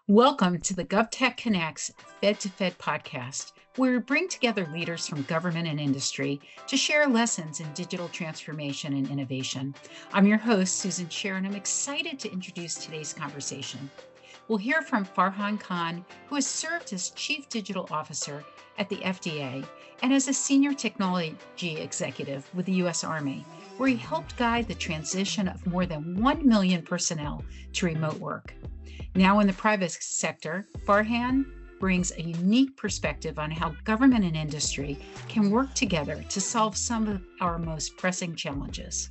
Welcome to the GovTech Connects Fed to Fed podcast, where we bring together leaders from government and industry to share lessons in digital transformation and innovation. I'm your host, Susan Scher, and I'm excited to introduce today's conversation. We'll hear from Farhan Khan, who has served as Chief Digital Officer at the FDA and as a Senior Technology Executive with the U.S. Army, where he helped guide the transition of more than 1 million personnel to remote work. Now in the private sector, Farhan brings a unique perspective on how government and industry can work together to solve some of our most pressing challenges.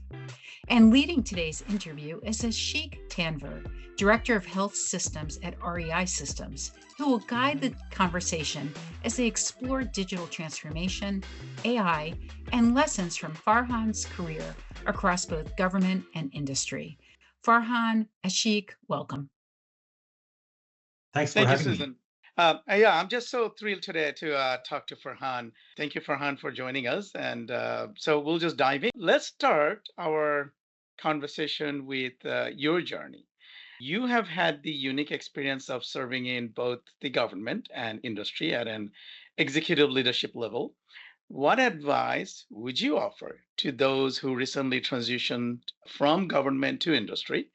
And leading today's interview is Ashique Tanveer, Director of Health Systems at REI Systems, who will guide the conversation as they explore digital transformation, AI, and lessons from Farhan's career across both government and industry. Farhan, Ashique, welcome. Thanks for Thank you, having me. Susan. I'm just so thrilled today to talk to Farhan. Thank you, Farhan, for joining us. And so we'll just dive in. Let's start our conversation with your journey. You have had the unique experience of serving in both the government and industry at an executive leadership level. What advice would you offer to those who recently transitioned from government to industry,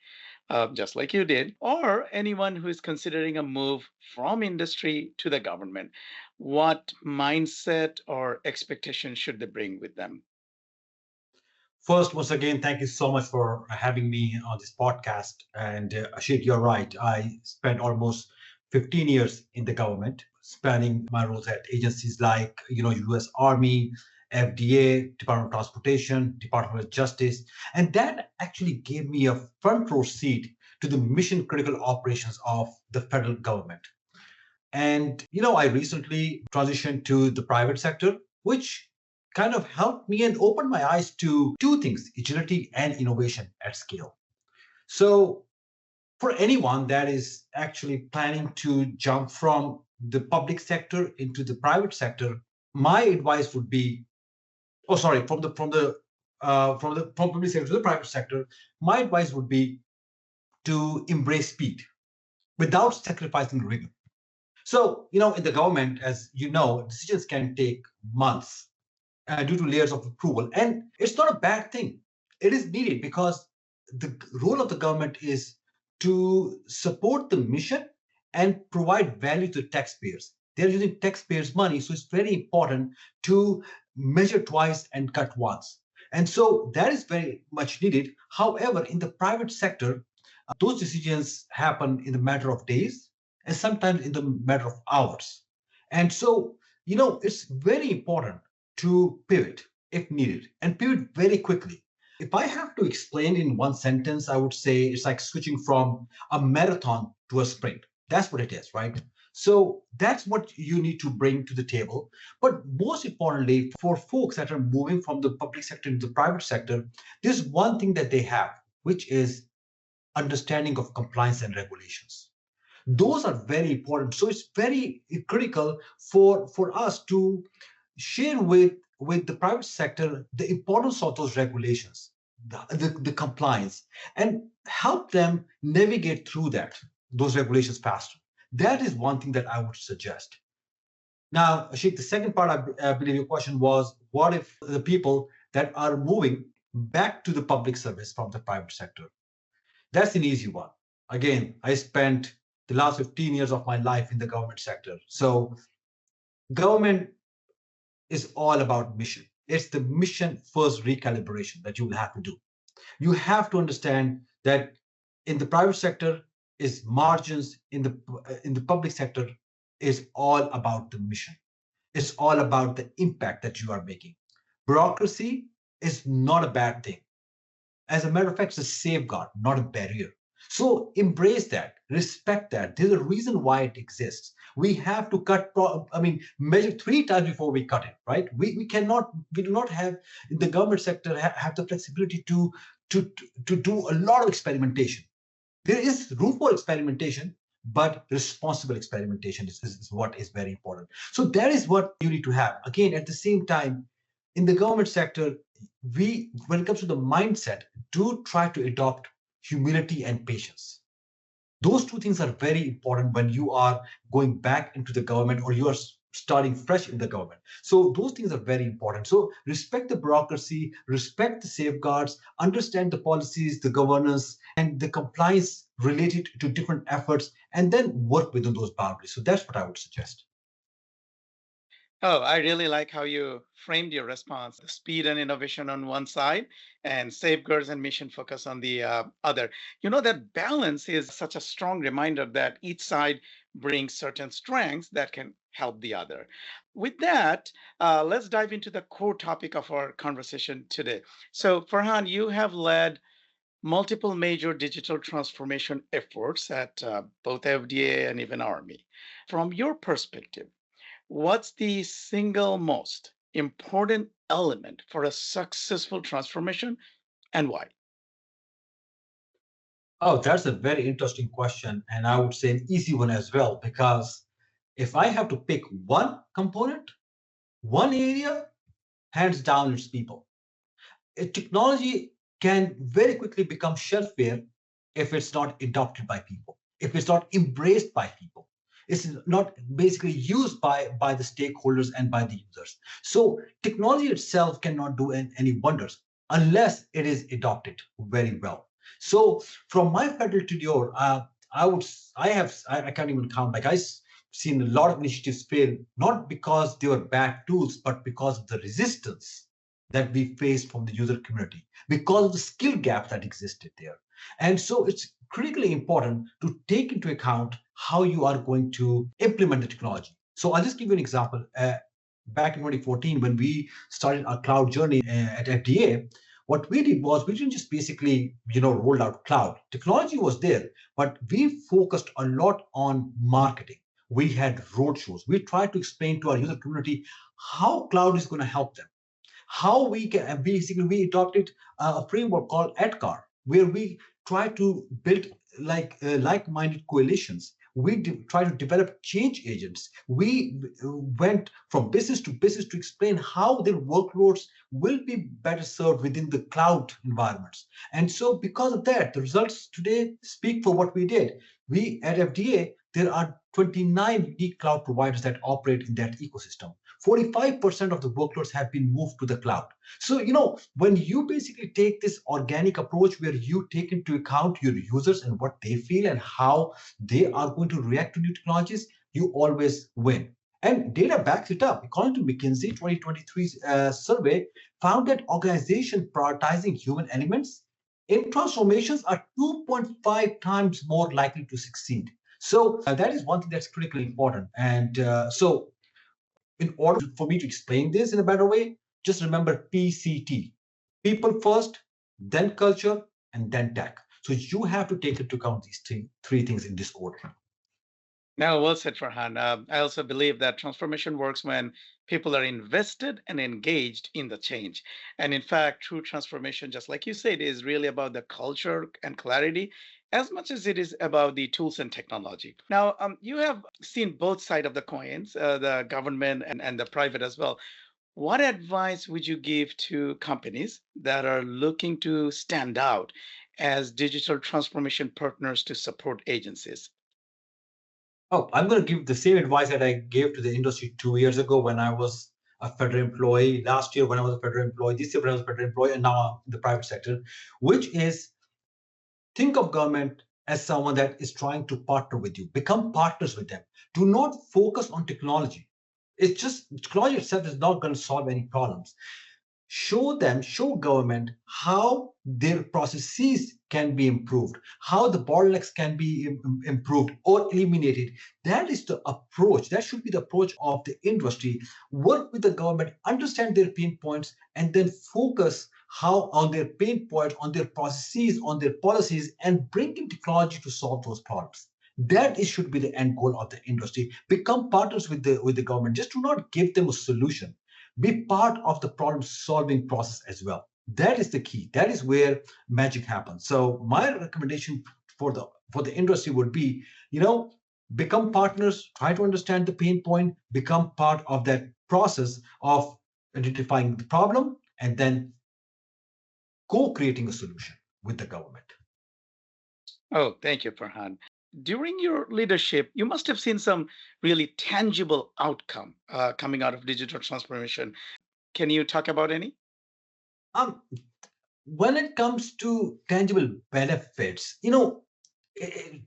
just like you did, or anyone who is considering a move from industry to the government? What mindset or expectation should they bring with them? First, once again, thank you so much for having me on this podcast. And Ashik, you're right. I spent almost 15 years in the government, spanning my roles at agencies like, U.S. Army, FDA, Department of Transportation, Department of Justice. And that actually gave me a front row seat to the mission critical operations of the federal government. And, I recently transitioned to the private sector, which kind of helped me and opened my eyes to two things: agility and innovation at scale. So, for anyone that is actually planning to jump from the public sector into the private sector, my advice would be, oh, sorry, from public sector to the private sector, my advice would be to embrace speed without sacrificing rigor. So, in the government, as you know, decisions can take months due to layers of approval. And it's not a bad thing. It is needed because the role of the government is to support the mission and provide value to taxpayers. They're using taxpayers' money, so it's very important to measure twice and cut once. And so that is very much needed. However, in the private sector, those decisions happen in the matter of days and sometimes in the matter of hours. And so, it's very important to pivot if needed and pivot very quickly. If I have to explain in one sentence, I would say it's like switching from a marathon to a sprint. That's what it is, right? So that's what you need to bring to the table. But most importantly, for folks that are moving from the public sector into the private sector, there's one thing that they have, which is understanding of compliance and regulations. Those are very important. So it's very critical for us to share with the private sector the importance of those regulations, the compliance, and help them navigate through those regulations faster. That is one thing that I would suggest. Now, Ashik, the second part, I believe your question was, what if the people that are moving back to the public service from the private sector? That's an easy one. Again, I spent the last 15 years of my life in the government sector. So government is all about mission. It's the mission first recalibration that you will have to do. You have to understand that in the private sector is margins, in the public sector is all about the mission. It's all about the impact that you are making. Bureaucracy is not a bad thing. As a matter of fact, it's a safeguard, not a barrier. So embrace that, respect that. There's a reason why it exists. We have to measure three times before we cut it, right? We do not have in the government sector have the flexibility to do a lot of experimentation. There is room for experimentation, but responsible experimentation is what is very important. So that is what you need to have. Again, at the same time, in the government sector, when it comes to the mindset, do try to adopt humility and patience. Those two things are very important when you are going back into the government or you are starting fresh in the government. So those things are very important. So respect the bureaucracy, respect the safeguards, understand the policies, the governance, and the compliance related to different efforts, and then work within those boundaries. So that's what I would suggest. Oh, I really like how you framed your response. Speed and innovation on one side, and safeguards and mission focus on the other. That balance is such a strong reminder that each side brings certain strengths that can help the other. With that, let's dive into the core topic of our conversation today. So, Farhan, you have led multiple major digital transformation efforts at both FDA and even Army. From your perspective, what's the single most important element for a successful transformation and why? Oh, that's a very interesting question. And I would say an easy one as well, because if I have to pick one component, one area, hands down, it's people. Technology can very quickly become shelfware if it's not adopted by people, if it's not embraced by people. It's not basically used by the stakeholders and by the users. So technology itself cannot do any wonders unless it is adopted very well. So from my federal tenure, I can't even count. Like seen a lot of initiatives fail, not because they were bad tools, but because of the resistance that we faced from the user community because of the skill gap that existed there. And so it's critically important to take into account how you are going to implement the technology. So I'll just give you an example. Back in 2014, when we started our cloud journey at FDA, what we did was we didn't just basically, roll out cloud. Technology was there, but we focused a lot on marketing. We had roadshows. We tried to explain to our user community how cloud is going to help them, how we can basically we adopted a framework called EDCAR, where we try to build like-minded coalitions. We try to develop change agents. We went from business to business to explain how their workloads will be better served within the cloud environments. And so, because of that, the results today speak for what we did. We at FDA, there are 29 unique cloud providers that operate in that ecosystem. 45% of the workloads have been moved to the cloud. So, when you basically take this organic approach where you take into account your users and what they feel and how they are going to react to new technologies, you always win. And data backs it up. According to McKinsey 2023 survey, found that organizations prioritizing human elements in transformations are 2.5 times more likely to succeed. So that is one thing that's critically important. And so in order for me to explain this in a better way, just remember PCT: people first, then culture, and then tech. So you have to take into account these three things in this order. Now, well said, Farhan. I also believe that transformation works when people are invested and engaged in the change. And in fact, true transformation, just like you said, is really about the culture and clarity as much as it is about the tools and technology. Now, you have seen both sides of the coins, the government and the private as well. What advice would you give to companies that are looking to stand out as digital transformation partners to support agencies? Oh, I'm going to give the same advice that I gave to the industry 2 years ago when I was a federal employee, last year when I was a federal employee, this year when I was a federal employee, and now I'm in the private sector, which is think of government as someone that is trying to partner with you. Become partners with them. Do not focus on technology. It's just technology itself is not going to solve any problems. Show government how their processes can be improved, how the bottlenecks can be improved or eliminated. That is the approach. That should be the approach of the industry. Work with the government, understand their pain points, and then focus how on their pain points, on their processes, on their policies, and bring in technology to solve those problems. That is, should be the end goal of the industry. Become partners with the government. Just do not give them a solution, be part of the problem solving process as well. That is the key. That is where magic happens. So my recommendation for the industry would be, become partners, try to understand the pain point, become part of that process of identifying the problem, and then co-creating a solution with the government. Oh, thank you, Farhan. During your leadership, you must have seen some really tangible outcome coming out of digital transformation. Can you talk about any? Um, when it comes to tangible benefits, it,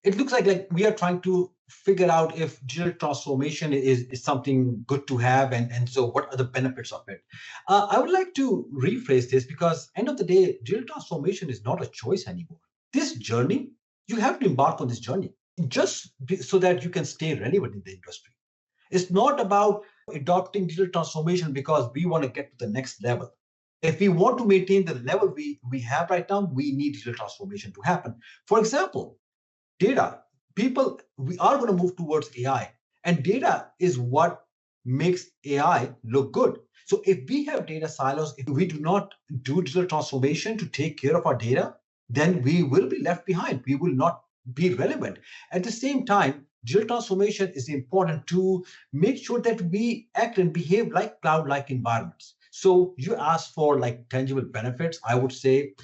it looks like we are trying to figure out if digital transformation is something good to have, and so what are the benefits of it. I would like to rephrase this, because end of the day, digital transformation is not a choice anymore. This journey, you have to embark on this journey so that you can stay relevant in the industry. It's not about adopting digital transformation because we want to get to the next level. If we want to maintain the level we have right now, we need digital transformation to happen. For example, data. People, we are going to move towards AI, and data is what makes AI look good. So if we have data silos, if we do not do digital transformation to take care of our data, then we will be left behind. We will not be relevant. At the same time, digital transformation is important to make sure that we act and behave like cloud-like environments. So you ask for like tangible benefits. I would say,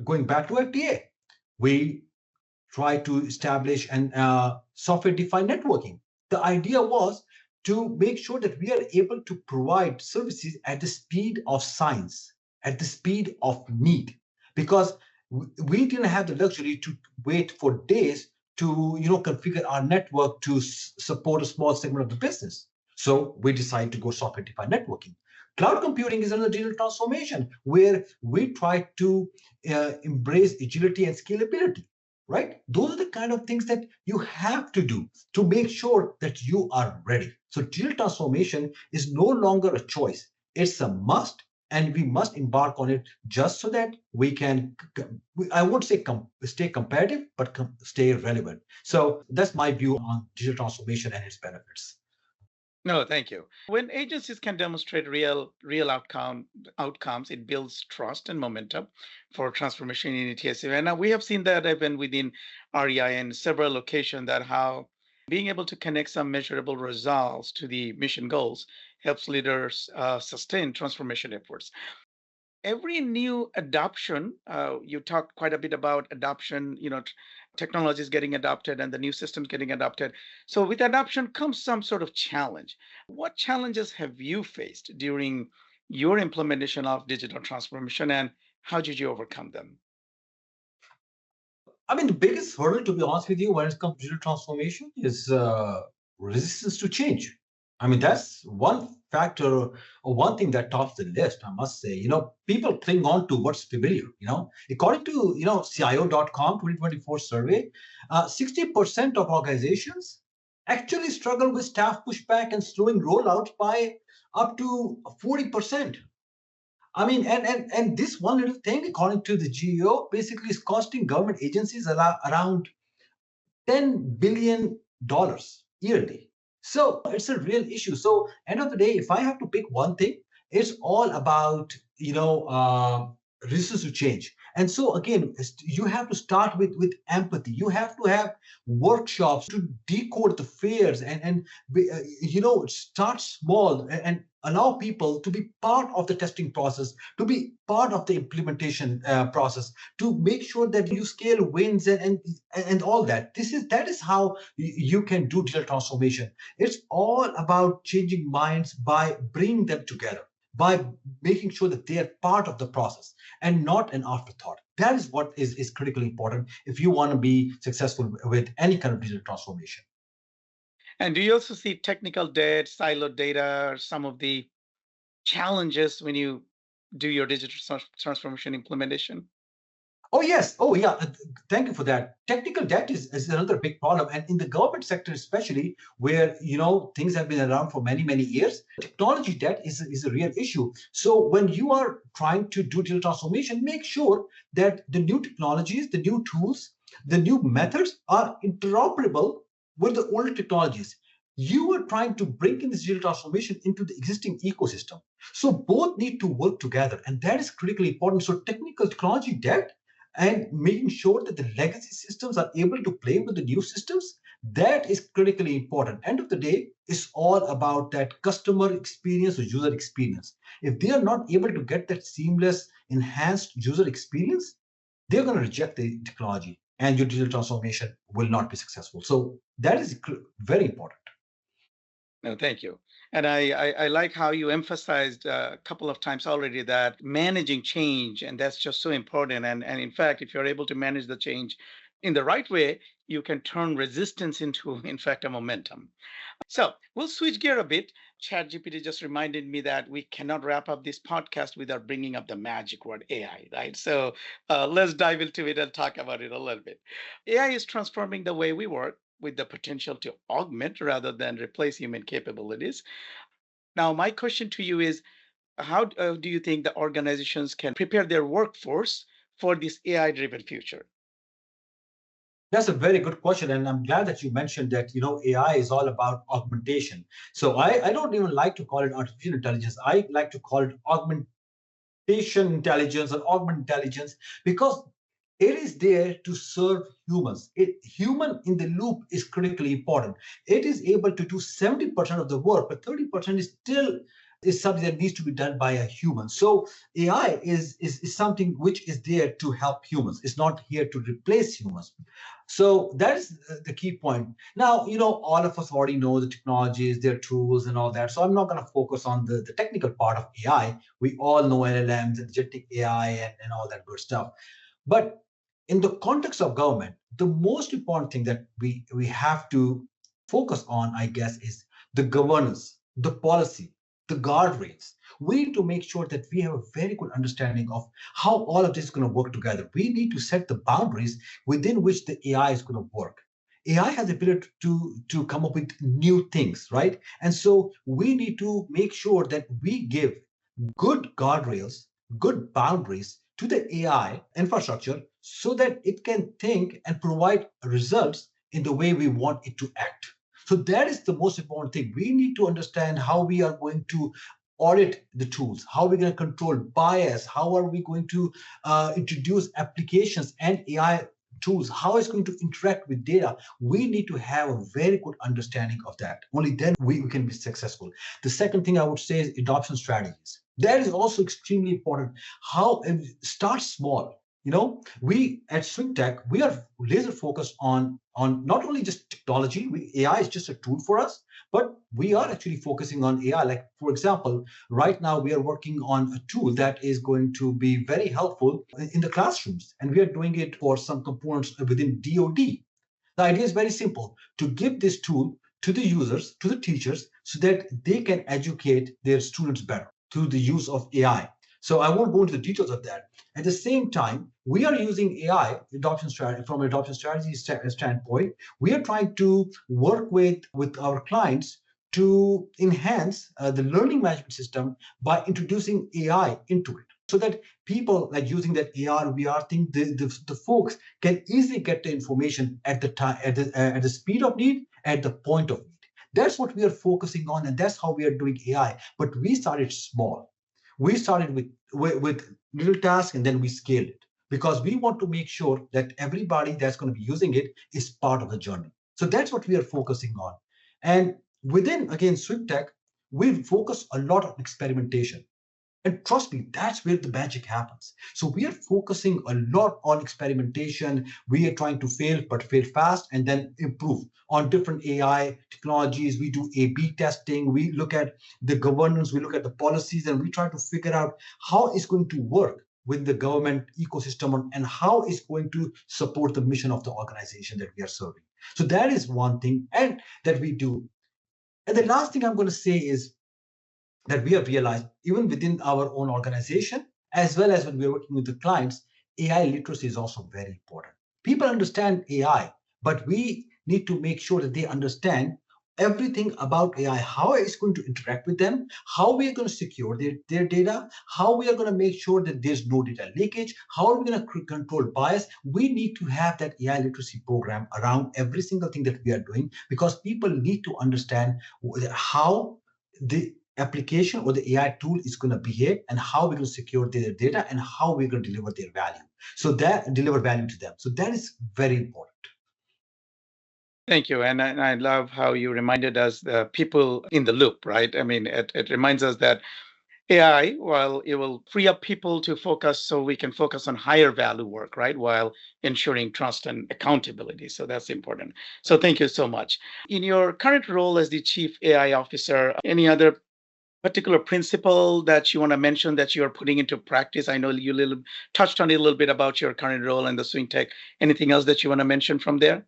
going back to FDA, we try to establish an software-defined networking. The idea was to make sure that we are able to provide services at the speed of science, at the speed of need, because we didn't have the luxury to wait for days to configure our network to support a small segment of the business. So we decided to go software-defined networking. Cloud computing is another digital transformation where we try to embrace agility and scalability, right? Those are the kind of things that you have to do to make sure that you are ready. So digital transformation is no longer a choice. It's a must, and we must embark on it just so that we can, I won't say stay competitive, but stay relevant. So that's my view on digital transformation and its benefits. No, thank you. When agencies can demonstrate real outcomes, it builds trust and momentum for transformation initiative. And we have seen that even within REI and several locations, that how being able to connect some measurable results to the mission goals helps leaders sustain transformation efforts. Every new adoption, you talked quite a bit about adoption, technologies getting adopted and the new systems getting adopted. So with adoption comes some sort of challenge. What challenges have you faced during your implementation of digital transformation, and how did you overcome them? I mean, the biggest hurdle, to be honest with you, when it comes to digital transformation is resistance to change. I mean, that's one factor or one thing that tops the list, I must say. People cling on to what's familiar. According to, CIO.com 2024 survey, 60% of organizations actually struggle with staff pushback and slowing rollouts by up to 40%. I mean, and this one little thing, according to the GEO, basically is costing government agencies around $10 billion yearly. So it's a real issue. So end of the day, if I have to pick one thing, it's all about resistance to change. And so again, you have to start with empathy. You have to have workshops to decode the fears and start small and allow people to be part of the testing process, to be part of the implementation process, to make sure that you scale wins and all that. That is how you can do digital transformation. It's all about changing minds by bringing them together, by making sure that they are part of the process and not an afterthought. That is what is critically important if you want to be successful with any kind of digital transformation. And do you also see technical debt, siloed data, or some of the challenges when you do your digital transformation implementation? Oh, yes. Oh, yeah. Thank you for that. Technical debt is another big problem. And in the government sector, especially where, things have been around for many, many years, technology debt is a real issue. So when you are trying to do digital transformation, make sure that the new technologies, the new tools, the new methods are interoperable with the older technologies. You are trying to bring in this digital transformation into the existing ecosystem. So both need to work together. And that is critically important. So technical technology debt and making sure that the legacy systems are able to play with the new systems, that is critically important. End of the day, it's all about that customer experience or user experience. If they are not able to get that seamless enhanced user experience, they're going to reject the technology. and your digital transformation will not be successful. So that is very important. No, thank you. And I like how you emphasized a couple of times already that managing change, and that's just so important. And in fact, if you're able to manage the change in the right way, you can turn resistance into, in fact, a momentum. So we'll switch gear a bit. ChatGPT just reminded me that we cannot wrap up this podcast without bringing up the magic word AI, right? So let's dive into it and talk about it a little bit. AI is transforming the way we work with the potential to augment rather than replace human capabilities. Now, my question to you is how do you think the organizations can prepare their workforce for this AI driven future? That's a very good question, and I'm glad that you mentioned that. AI is all about augmentation. So I don't even like to call it artificial intelligence. I like to call it augmentation intelligence or augment intelligence, because it is there to serve humans. Human in the loop is critically important. It is able to do 70% of the work, but 30% is something that needs to be done by a human. So AI is something which is there to help humans. It's not here to replace humans. So that is the key point. Now, all of us already know the technologies, their tools, and all that. So I'm not going to focus on the technical part of AI. We all know LLMs and generative AI and all that good stuff. But in the context of government, the most important thing that we have to focus on, I guess, is the governance, the policy, the guardrails. We need to make sure that we have a very good understanding of how all of this is going to work together. We need to set the boundaries within which the AI is going to work. AI has the ability to come up with new things, right? And so we need to make sure that we give good guardrails, good boundaries to the AI infrastructure so that it can think and provide results in the way we want it to act. So that is the most important thing. We need to understand how we are going to audit the tools, how we're going to control bias, how are we going to introduce applications and AI tools, how it's going to interact with data. We need to have a very good understanding of that. Only then we can be successful. The second thing I would say is adoption strategies. That is also extremely important. How start small. We at swingtech, we are laser focused on not only just technology. AI is just a tool for us, but we are actually focusing on AI. Like, for example, right now we are working on a tool that is going to be very helpful in the classrooms, and we are doing it for some components within DoD. The idea is very simple: to give this tool to the users, to the teachers, so that they can educate their students better through the use of AI. So I won't go into the details of that. At the same time, we are using AI adoption strategy from an adoption strategy standpoint. We are trying to work with our clients to enhance the learning management system by introducing AI into it, so that people like using that AR, VR thing, the folks can easily get the information at the time, at the speed of need, at the point of need. That's what we are focusing on, and that's how we are doing AI. But we started small. We started with little tasks, and then we scaled it because we want to make sure that everybody that's going to be using it is part of the journey. So that's what we are focusing on. And within, again, SwingTech, we focus a lot on experimentation. And trust me, that's where the magic happens. So we are focusing a lot on experimentation. We are trying to fail, but fail fast and then improve on different AI technologies. We do A/B testing. We look at the governance. We look at the policies, and we try to figure out how it's going to work with the government ecosystem and how it's going to support the mission of the organization that we are serving. So that is one thing and that we do. And the last thing I'm going to say is that we have realized, even within our own organization, as well as when we're working with the clients, AI literacy is also very important. People understand AI, but we need to make sure that they understand everything about AI, how it's going to interact with them, how we are going to secure their data, how we are going to make sure that there's no data leakage, how are we going to control bias. We need to have that AI literacy program around every single thing that we are doing, because people need to understand how the application or the AI tool is going to behave, and how we're going to secure their data, and how we're going to deliver their value. So that deliver value to them. So that is very important. Thank you. And I love how you reminded us the people in the loop, right? I mean, it reminds us that AI, while it will free up people to focus so we can focus on higher value work, right? While ensuring trust and accountability. So that's important. So thank you so much. In your current role as the Chief AI Officer, any other particular principle that you want to mention that you're putting into practice? I know you little touched on it a little bit about your current role and the swing tech. Anything else that you want to mention from there?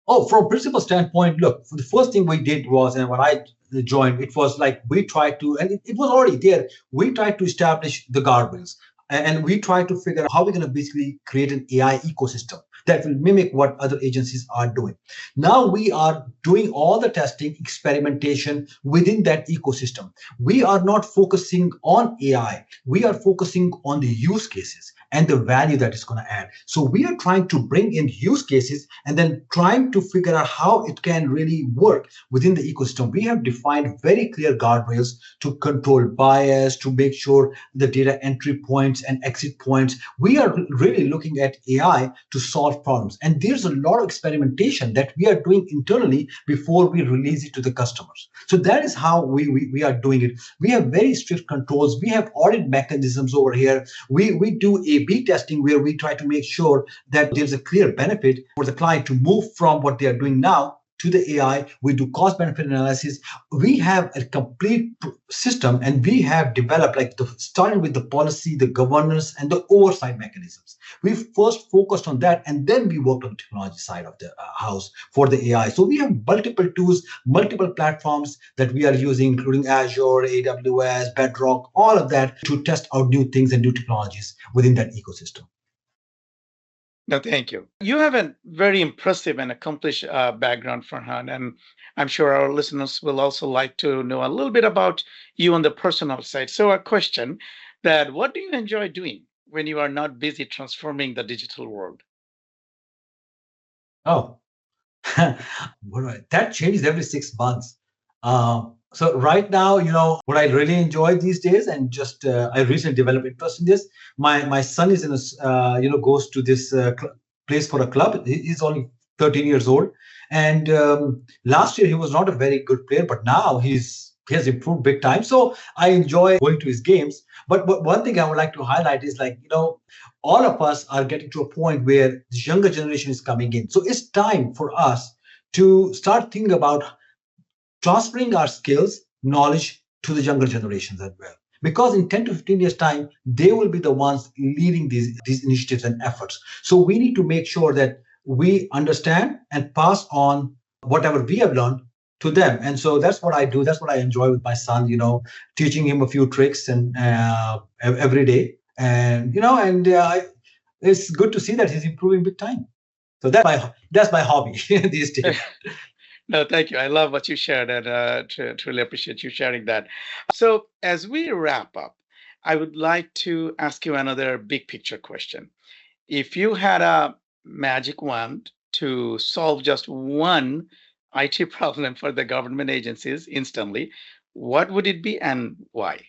Oh, from principal standpoint, look, the first thing we did was, and when I joined, it was like we tried to, and it was already there. We tried to establish the guardrails, and we tried to figure out how we're going to basically create an AI ecosystem that will mimic what other agencies are doing. Now we are doing all the testing, experimentation within that ecosystem. We are not focusing on AI. We are focusing on the use cases and the value that it's going to add. So we are trying to bring in use cases and then trying to figure out how it can really work within the ecosystem. We have defined very clear guardrails to control bias, to make sure the data entry points and exit points. We are really looking at AI to solve problems. And there's a lot of experimentation that we are doing internally before we release it to the customers. So that is how we are doing it. We have very strict controls. We have audit mechanisms over here. We do A/B testing where we try to make sure that there's a clear benefit for the client to move from what they are doing now to the AI. We do cost benefit analysis. We have a complete system, and we have developed starting with the policy, the governance, and the oversight mechanisms. We first focused on that, and then we worked on the technology side of the house for the AI. So we have multiple tools, multiple platforms that we are using, including Azure, AWS, Bedrock, all of that to test out new things and new technologies within that ecosystem. No, thank you. You have a very impressive and accomplished background, Farhan, and I'm sure our listeners will also like to know a little bit about you on the personal side. So, a question that what do you enjoy doing when you are not busy transforming the digital world? Oh, that changes every 6 months. So right now, what I really enjoy these days, and just I recently developed interest in this. My son is in a goes to this place for a club. He's only 13 years old, and last year he was not a very good player, but now he has improved big time. So I enjoy going to his games. But one thing I would like to highlight is all of us are getting to a point where the younger generation is coming in. So it's time for us to start thinking about transferring our skills, knowledge to the younger generations as well. Because in 10 to 15 years' time, they will be the ones leading these initiatives and efforts. So we need to make sure that we understand and pass on whatever we have learned to them. And so that's what I do. That's what I enjoy with my son, teaching him a few tricks and every day. And, it's good to see that he's improving big time. So that's my hobby these days. No, thank you. I love what you shared and truly appreciate you sharing that. So, as we wrap up, I would like to ask you another big picture question. If you had a magic wand to solve just one IT problem for the government agencies instantly, what would it be and why?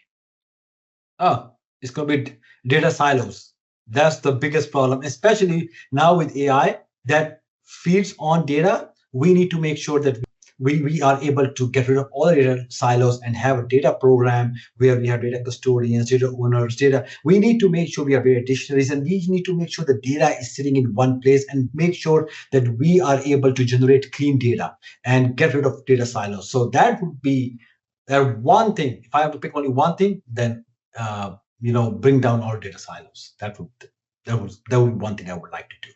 Oh, it's going to be data silos. That's the biggest problem, especially now with AI that feeds on data. We need to make sure that we are able to get rid of all the data silos and have a data program where we have data custodians, data owners, data. We need to make sure we have data dictionaries, and we need to make sure the data is sitting in one place and make sure that we are able to generate clean data and get rid of data silos. So that would be one thing. If I have to pick only one thing, then bring down all data silos. That would be one thing I would like to do.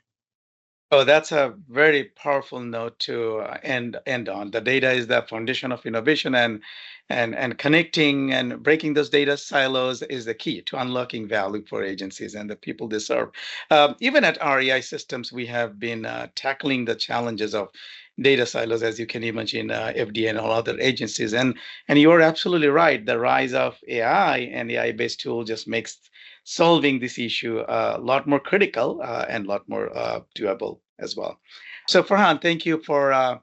Oh, that's a very powerful note to end on. The data is the foundation of innovation, and connecting and breaking those data silos is the key to unlocking value for agencies and the people they serve. Even at REI Systems, we have been tackling the challenges of data silos, as you can imagine, FDA and all other agencies. And you are absolutely right. The rise of AI and AI-based tool just makes solving this issue a lot more critical and a lot more doable as well. So, Farhan, thank you for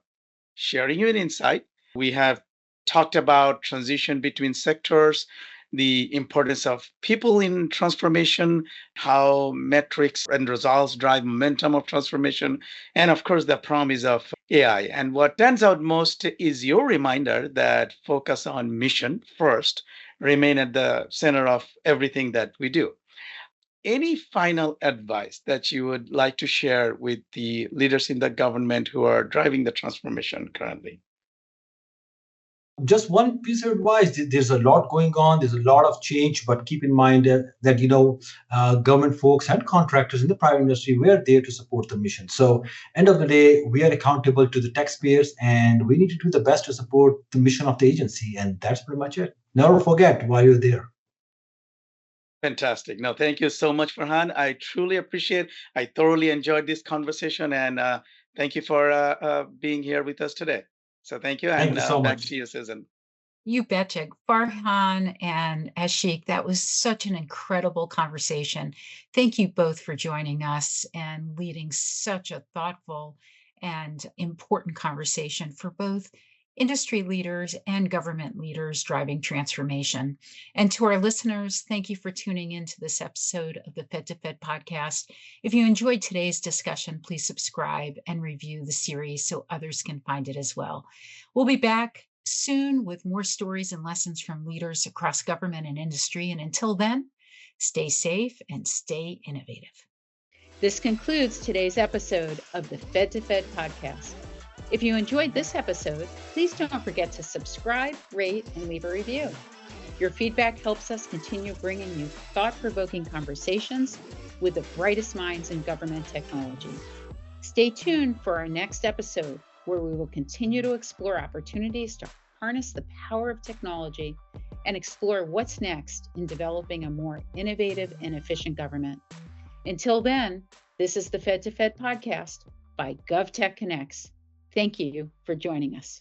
sharing your insight. We have talked about transition between sectors, the importance of people in transformation, how metrics and results drive momentum of transformation, and of course, the promise of AI. And what turns out most is your reminder that focus on mission first remain at the center of everything that we do. Any final advice that you would like to share with the leaders in the government who are driving the transformation currently? Just one piece of advice: there's a lot going on, there's a lot of change, but keep in mind that government folks and contractors in the private industry, we are there to support the mission. So end of the day, we are accountable to the taxpayers, and we need to do the best to support the mission of the agency, and that's pretty much it. Never forget why you're there. Fantastic. No, thank you so much, Farhan. I truly appreciate. I thoroughly enjoyed this conversation, and thank you for being here with us today. So thank you, Thank and you so back much. to you, Susan. You betcha. Farhan and Ashique, that was such an incredible conversation. Thank you both for joining us and leading such a thoughtful and important conversation for both industry leaders and government leaders driving transformation. And to our listeners, thank you for tuning into this episode of the Fed to Fed podcast. If you enjoyed today's discussion, please subscribe and review the series so others can find it as well. We'll be back soon with more stories and lessons from leaders across government and industry. And until then, stay safe and stay innovative. This concludes today's episode of the Fed to Fed podcast. If you enjoyed this episode, please don't forget to subscribe, rate, and leave a review. Your feedback helps us continue bringing you thought-provoking conversations with the brightest minds in government technology. Stay tuned for our next episode, where we will continue to explore opportunities to harness the power of technology and explore what's next in developing a more innovative and efficient government. Until then, this is the Fed to Fed podcast by GovTech Connects. Thank you for joining us.